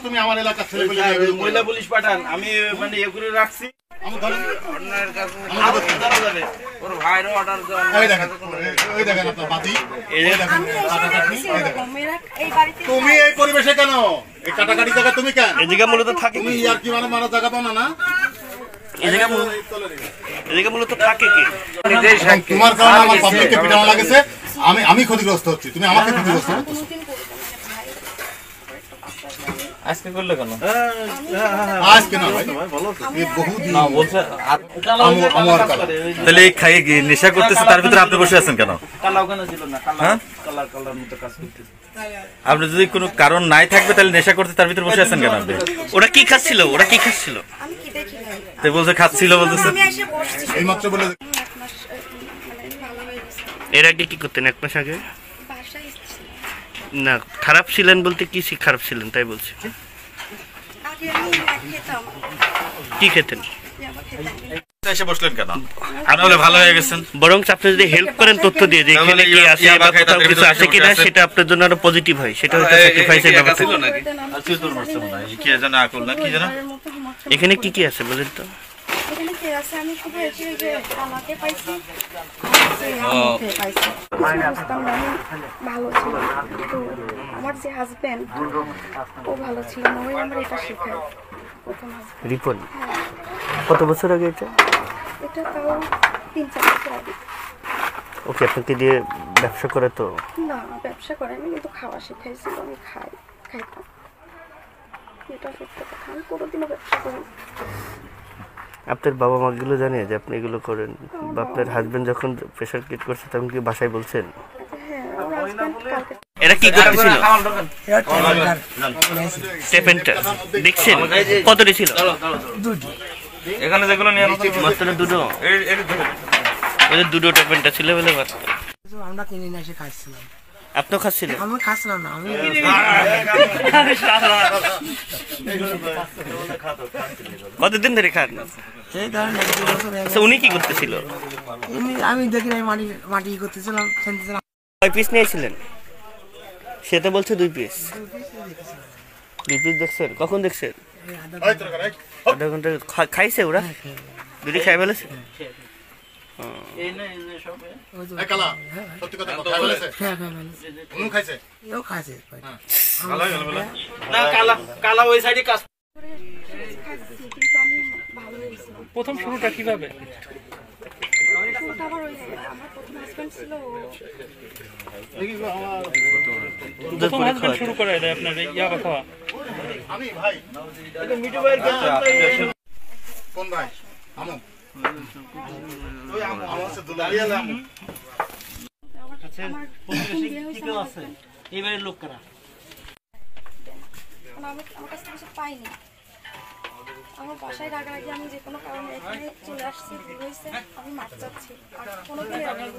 তুমি আমার এলাকার ছেলে মহিলা পুলিশ পাঠান, আমি মানে ইয়ে করে রাখছি। তুমি এই পরিবেশে কেন? এই কাটাকাটি জায়গা তুমি কেন? এই জায়গা মূলত থাকে তুমি আর কি মারা জায়গা পাও না? এই জায়গা মূলত থাকে কি? তোমার কারণে আমার পাবলিককে পিটানো লাগেছে, আমি ক্ষতিগ্রস্ত হচ্ছি, তুমি আমাকে ক্ষতিগ্রস্ত করতেছো। আজকে করলে কেন? আজকে না ভাই, বহুদিন না বলছে। তাহলে এই খাইয়ে গিয়ে নেশা করতেছে, তার ভিতরে আপনি বসে আছেন কেন? কালা ওখানে ছিল না, কালার মতো কাজ করতেছে। আপনি যদি কোনো কারণ নাই থাকবে তাহলে নেশা করতে তার ভিতরে বসে আছেন কেন আপনি? ওরা কি খাচ্ছিল? তাই বলছে খাচ্ছিল, বলতেছে এইমাত্র বলে। এর আগে কি করতেন? 1 মাস আগে না, খারাপ ছিলেন বলতে কি খারাপ ছিলেন তাই বলছি। কি খেতেন? এসে বসলেন কেন? আপনি বলে ভালো হয়ে গেছেন। বরং আপনি যদি হেল্প করেন তথ্য দিয়ে, যে এখানে কি আছে বা কোথাও কিছু আছে কিনা, সেটা আপনার জন্য আরো পজিটিভ হয়। সেটা হচ্ছে স্যাক্রিফাইসের ব্যাপার ছিল নাকি? কি জানা আকল না কি জানা? এখানে কি কি আছে বলেন তো? এখানে কে আছে? আমি শুধু এসে যে আমাকে পাইছি, আমাকে পাইছি। বুঝতাম না, আমি ভালো ছিল, কিন্তু আমার যে হাজবেন্ড ও ভালো ছিল না, ওই আমার এটা শেখায়। প্রথম হাজবেন্ড রিপন কত বছর আগে? এটা তাও 3-4 বছর আগে। ওকে আপনাকে দিয়ে ব্যবসা করে তো? না, ব্যবসা করেনি, কিন্তু খাওয়া শিখাইছিল। আমি খাইতাম, এটা সত্য কথা। আমি কোনোদিনও ব্যবসা করি। আপনার বাবা মা গুলো জানে যে আপনি এগুলো করেন? বা আপনার হাজবেন্ড যখন প্রেশার ক্রিয়েট করছে তখন কি বাসায় বলছেন? হ্যাঁ, আমার হাজবেন্ড কালকে এরা কি করতেছিল? স্টেপেনটা দেখছেন কতটি ছিল? এখানে যেগুলো নিয়ে মাত্র দুটো। ওদের দুটো টেপেনটা ছিল বলে আমরা কিনে নিয়ে এসে খাচ্ছিলাম। আপনিও খাচ্ছিলেন? আমি খাচ্ছিলাম না, আমি কতদিন ধরে খান? এই ধরেন 1-2 বছর হয়ে গেছে। উনি কি করতেছিল? আমি দেখি না, মাটি করতেছিলাম, ফেলতেছিলাম। 6 পিস নিয়েছিলেন? সে তো বলছে 2 পিস। 2 পিস দেখছেন? কখন দেখছেন? আধা ঘন্টা খাইছে ওরা? দুটি খাই ফেলেছে? প্রথম শুরুটা কিভাবে? আমার প্রথম হাজবেন্ড ছিল, প্রথম হাজবেন্ড শুরু করে দেয় আপনার ইয়াবা খাওয়া? আমি ভাই, কোন ভাই? আমু ওই আমার সাথে দুলালিয়া আমু। এবারে লোক কারা? আমার কাছে কিছু পাইনি। আমার বাসায় রাগারাগি, আমি যে কোনো কারণে এখানে চলে আসছি, হয়েছে, আমি মার চাচ্ছি। আর কোনোদিনই রাগারাগি